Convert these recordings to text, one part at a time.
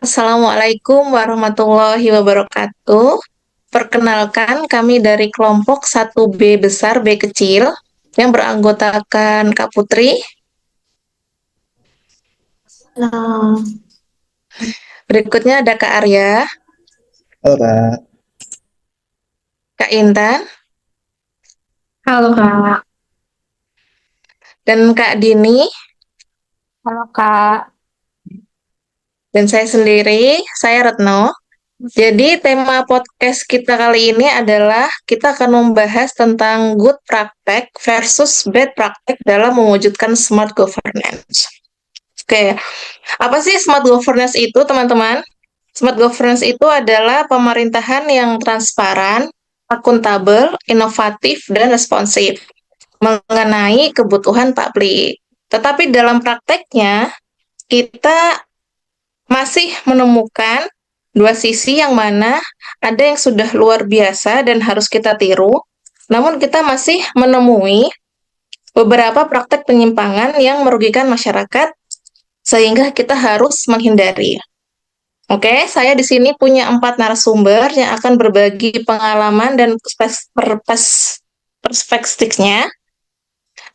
Assalamualaikum warahmatullahi wabarakatuh. Perkenalkan, kami dari kelompok 1B besar B kecil yang beranggotakan Kak Putri, Halo, berikutnya ada Kak Arya, Halo Kak, Kak Intan, halo Kak. dan Kak Dini, Halo Kak. dan saya sendiri, saya Retno. Jadi tema podcast kita kali ini adalah kita akan membahas tentang good praktek versus bad praktek dalam mewujudkan smart governance. Oke, apa sih smart governance itu, teman-teman? Smart governance itu adalah pemerintahan yang transparan, akuntabel, inovatif, dan responsif mengenai kebutuhan publik. Tetapi dalam prakteknya, kita masih menemukan dua sisi yang mana ada yang sudah luar biasa dan harus kita tiru, namun kita masih menemui beberapa praktek penyimpangan yang merugikan masyarakat sehingga kita harus menghindari. Oke, saya di sini punya 4 narasumber yang akan berbagi pengalaman dan perspektifnya.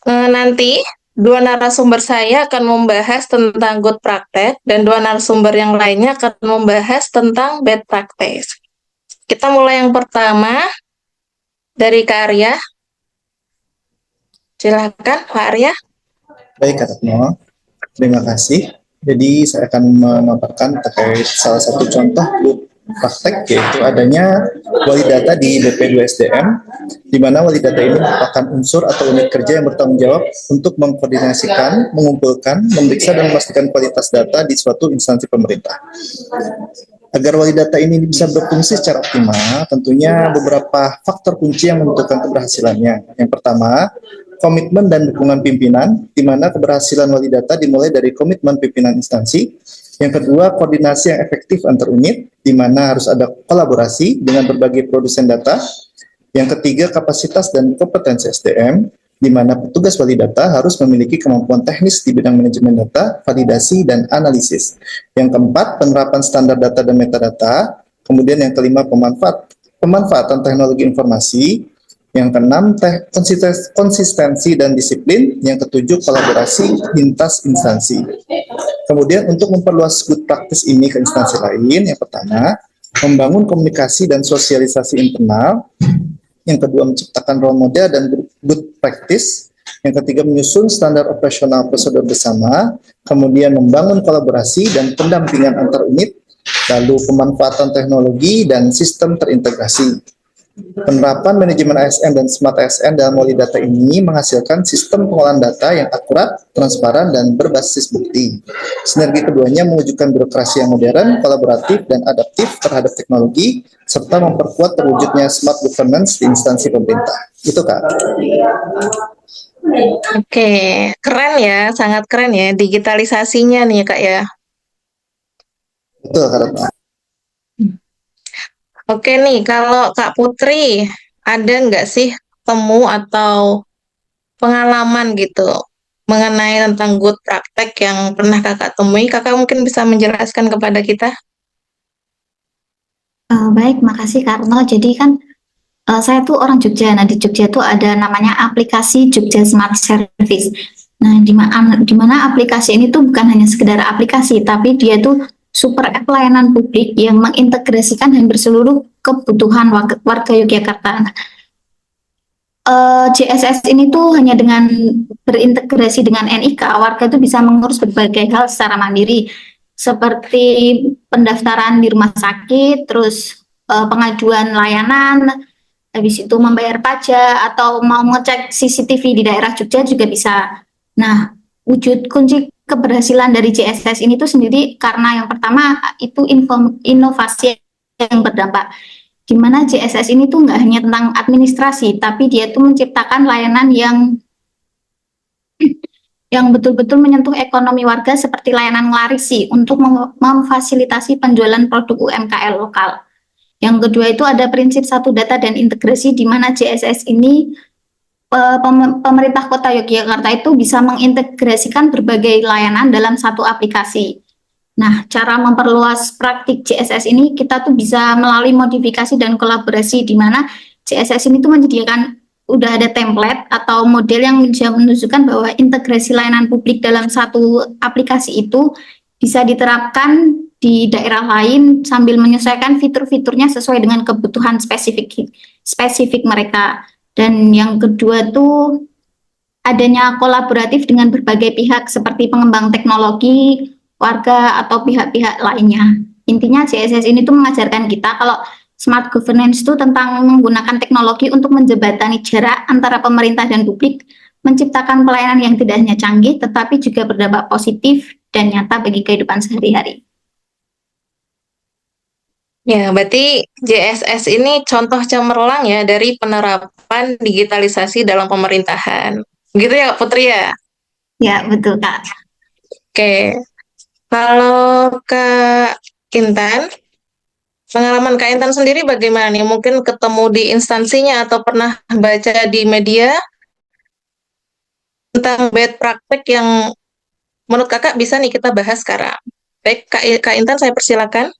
Nanti dua narasumber saya akan membahas tentang good praktek dan dua narasumber yang lainnya akan membahas tentang bad practice. Kita mulai yang pertama dari Kak Arya. Silakan, Kak Arya. baik Kak Retno, terima kasih. Jadi saya akan memaparkan terkait salah satu contoh good praktek yaitu adanya wali data di BP2SDM, di mana wali data ini merupakan unsur atau unit kerja yang bertanggung jawab untuk mengkoordinasikan, mengumpulkan, memeriksa dan memastikan kualitas data di suatu instansi pemerintah. Agar wali data ini bisa berfungsi secara optimal, tentunya beberapa faktor kunci yang menentukan keberhasilannya. Yang pertama, komitmen dan dukungan pimpinan, di mana keberhasilan wali data dimulai dari komitmen pimpinan instansi. Yang kedua, koordinasi yang efektif antar unit, di mana harus ada kolaborasi dengan berbagai produsen data. Yang ketiga, kapasitas dan kompetensi SDM, di mana petugas wali data harus memiliki kemampuan teknis di bidang manajemen data, validasi, dan analisis. Yang keempat, penerapan standar data dan metadata. Kemudian yang kelima, pemanfaatan teknologi informasi. Yang keenam, konsistensi dan disiplin. Yang ketujuh, kolaborasi lintas instansi. Kemudian untuk memperluas good practice ini ke instansi lain, yang pertama, membangun komunikasi dan sosialisasi internal. Yang kedua, menciptakan role model dan good practice. Yang ketiga, menyusun standar operasional prosedur bersama. Kemudian membangun kolaborasi dan pendampingan antar unit. Lalu pemanfaatan teknologi dan sistem terintegrasi. Penerapan manajemen ASN dan smart ASN dalam wali data ini menghasilkan sistem pengolahan data yang akurat, transparan, dan berbasis bukti. Sinergi keduanya mewujudkan birokrasi yang modern, kolaboratif, dan adaptif terhadap teknologi, serta memperkuat terwujudnya smart governance di instansi pemerintah. Itu Kak. Oke, keren ya, sangat keren ya digitalisasinya nih Kak ya. Betul Kak. Oke nih, kalau Kak Putri, ada nggak sih temu atau pengalaman gitu mengenai tentang good praktek yang pernah kakak temui? Kakak mungkin bisa menjelaskan kepada kita? Baik, makasih Karno. Jadi kan saya tuh orang Jogja. Nah, di Jogja tuh ada namanya aplikasi Jogja Smart Service. Nah, di mana aplikasi ini tuh bukan hanya sekedar aplikasi, tapi dia tuh super app layanan publik yang mengintegrasikan hampir seluruh kebutuhan warga Yogyakarta. Nah, JSS ini tuh hanya dengan berintegrasi dengan NIK, warga tuh bisa mengurus berbagai hal secara mandiri, seperti pendaftaran di rumah sakit, terus pengajuan layanan, habis itu membayar pajak, atau mau ngecek CCTV di daerah Jogja juga bisa. Nah, wujud kunci keberhasilan dari JSS ini tuh sendiri karena yang pertama itu inovasi yang berdampak, di mana JSS ini tuh nggak hanya tentang administrasi, tapi dia tuh menciptakan layanan yang betul-betul menyentuh ekonomi warga seperti layanan nglarisi untuk memfasilitasi penjualan produk UMKM lokal. Yang kedua itu ada prinsip satu data dan integrasi, di mana JSS ini pemerintah Kota Yogyakarta itu bisa mengintegrasikan berbagai layanan dalam satu aplikasi. Nah, cara memperluas praktik CSS ini kita tuh bisa melalui modifikasi dan kolaborasi di mana CSS ini tuh menyediakan udah ada template atau model yang bisa menunjukkan bahwa integrasi layanan publik dalam satu aplikasi itu bisa diterapkan di daerah lain sambil menyesuaikan fitur-fiturnya sesuai dengan kebutuhan spesifik mereka. Dan yang kedua tuh adanya kolaboratif dengan berbagai pihak seperti pengembang teknologi, warga, atau pihak-pihak lainnya. Intinya CSS ini tuh mengajarkan kita kalau smart governance itu tentang menggunakan teknologi untuk menjembatani jarak antara pemerintah dan publik, menciptakan pelayanan yang tidak hanya canggih, tetapi juga berdampak positif dan nyata bagi kehidupan sehari-hari. Ya, berarti JSS ini contoh cemerlang ya dari penerapan digitalisasi dalam pemerintahan. Gitu ya, Putri ya? Ya, betul, Kak. Oke. Kalau Kak Intan, pengalaman Kak Intan sendiri bagaimana nih? Mungkin ketemu di instansinya atau pernah baca di media tentang bad praktek yang menurut Kakak bisa nih kita bahas sekarang. Baik, Kak Intan saya persilakan.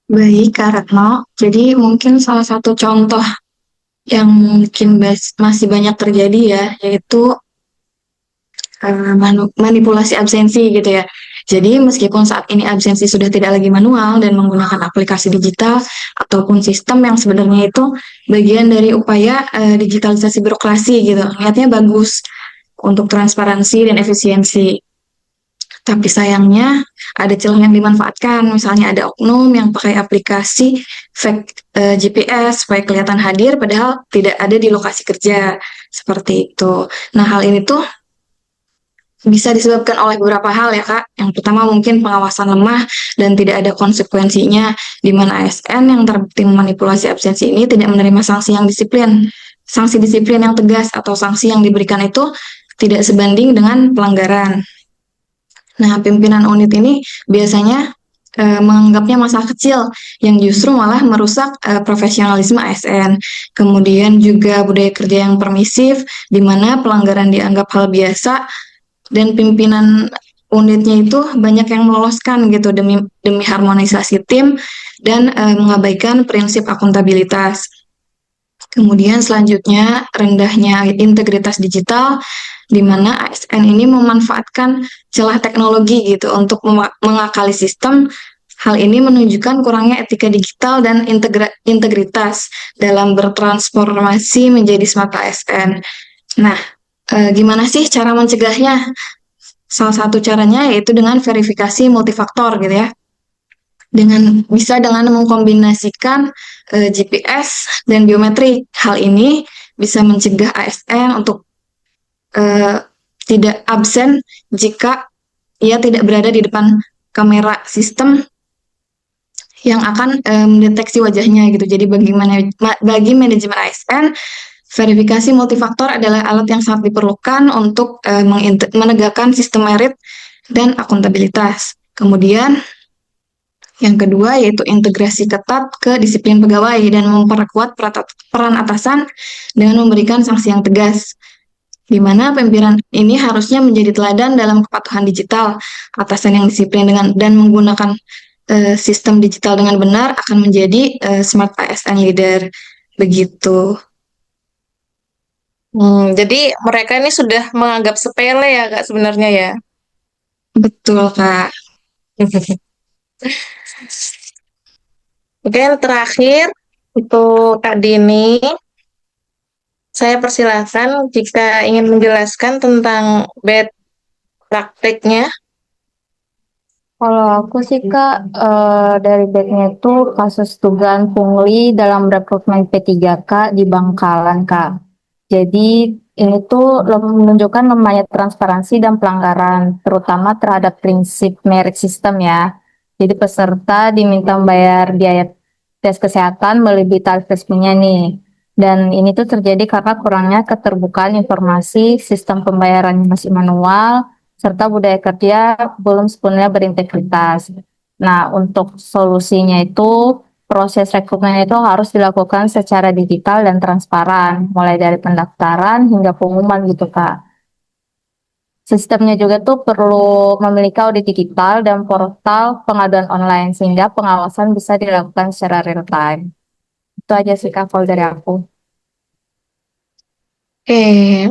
Baik, Kak Retno. Jadi mungkin salah satu contoh yang mungkin masih banyak terjadi ya, yaitu manipulasi absensi gitu ya. Jadi meskipun saat ini absensi sudah tidak lagi manual dan menggunakan aplikasi digital ataupun sistem yang sebenarnya itu bagian dari upaya digitalisasi birokrasi gitu. Niatnya bagus untuk transparansi dan efisiensi. Tapi sayangnya ada celah yang dimanfaatkan, misalnya ada oknum yang pakai aplikasi fake GPS supaya kelihatan hadir padahal tidak ada di lokasi kerja, seperti itu. Nah, hal ini tuh bisa disebabkan oleh beberapa hal ya Kak. Yang pertama mungkin pengawasan lemah dan tidak ada konsekuensinya, di mana ASN yang terbukti memanipulasi absensi ini tidak menerima sanksi yang disiplin. Sanksi disiplin yang tegas atau sanksi yang diberikan itu tidak sebanding dengan pelanggaran. Nah, pimpinan unit ini biasanya menganggapnya masalah kecil yang justru malah merusak profesionalisme ASN. Kemudian juga budaya kerja yang permisif, di mana pelanggaran dianggap hal biasa dan pimpinan unitnya itu banyak yang meloloskan gitu demi harmonisasi tim dan mengabaikan prinsip akuntabilitas. Kemudian selanjutnya rendahnya integritas digital, di mana ASN ini memanfaatkan celah teknologi gitu untuk mengakali sistem. Hal ini menunjukkan kurangnya etika digital dan integritas dalam bertransformasi menjadi smart ASN. Nah, gimana sih cara mencegahnya? Salah satu caranya yaitu dengan verifikasi multifaktor gitu ya. Bisa dengan mengkombinasikan GPS dan biometrik. Hal ini bisa mencegah ASN untuk tidak absen jika ia tidak berada di depan kamera sistem yang akan mendeteksi wajahnya gitu. Jadi bagi manajemen ASN, verifikasi multifaktor adalah alat yang sangat diperlukan untuk menegakkan sistem merit dan akuntabilitas. Kemudian yang kedua yaitu integrasi ketat ke disiplin pegawai dan memperkuat peran atasan dengan memberikan sanksi yang tegas, di mana pimpinan ini harusnya menjadi teladan dalam kepatuhan digital. Atasan yang disiplin dan menggunakan sistem digital dengan benar akan menjadi smart ASN leader. Begitu. Jadi mereka ini sudah menganggap sepele ya Kak sebenarnya ya. Betul, Kak. Oke, yang terakhir itu Kak Dini. Saya persilahkan jika ingin menjelaskan tentang bad prakteknya. Kalau aku sih Kak, dari backnya itu kasus dugaan pungli dalam rekrutmen P3K di Bangkalan Kak. Jadi ini tuh menunjukkan lemahnya transparansi dan pelanggaran, terutama terhadap prinsip merit system ya. Jadi peserta diminta membayar biaya tes kesehatan melebihi tarif resminya nih. Dan ini tuh terjadi karena kurangnya keterbukaan informasi, sistem pembayarannya masih manual, serta budaya kerja belum sepenuhnya berintegritas. Nah, untuk solusinya itu proses rekrutmen itu harus dilakukan secara digital dan transparan, mulai dari pendaftaran hingga pengumuman gitu, Kak. Sistemnya juga tuh perlu memiliki audit digital dan portal pengaduan online sehingga pengawasan bisa dilakukan secara real time. Itu aja sih Kak kalau dari aku. Oke,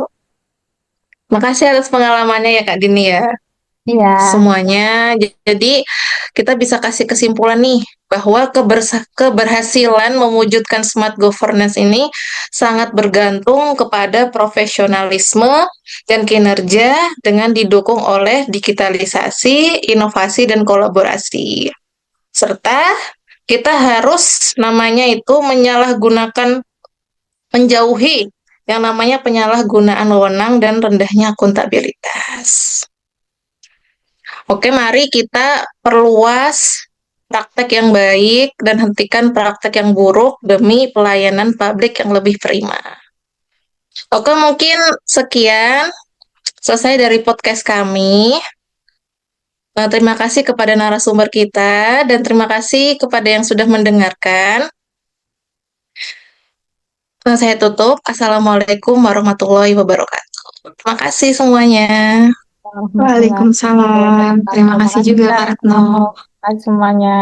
makasih atas pengalamannya ya Kak Dini ya. Iya. Semuanya. Jadi kita bisa kasih kesimpulan nih bahwa keberhasilan mewujudkan smart governance ini sangat bergantung kepada profesionalisme dan kinerja dengan didukung oleh digitalisasi, inovasi, dan kolaborasi. Serta kita harus namanya itu menjauhi yang namanya penyalahgunaan wewenang dan rendahnya akuntabilitas. Oke, mari kita perluas praktek yang baik dan hentikan praktek yang buruk demi pelayanan publik yang lebih prima. Oke, mungkin sekian selesai dari podcast kami. Terima kasih kepada narasumber kita dan terima kasih kepada yang sudah mendengarkan. Saya tutup. Assalamualaikum warahmatullahi wabarakatuh. Terima kasih semuanya. Waalaikumsalam. Terima kasih juga Kak Retno. Terima kasih semuanya.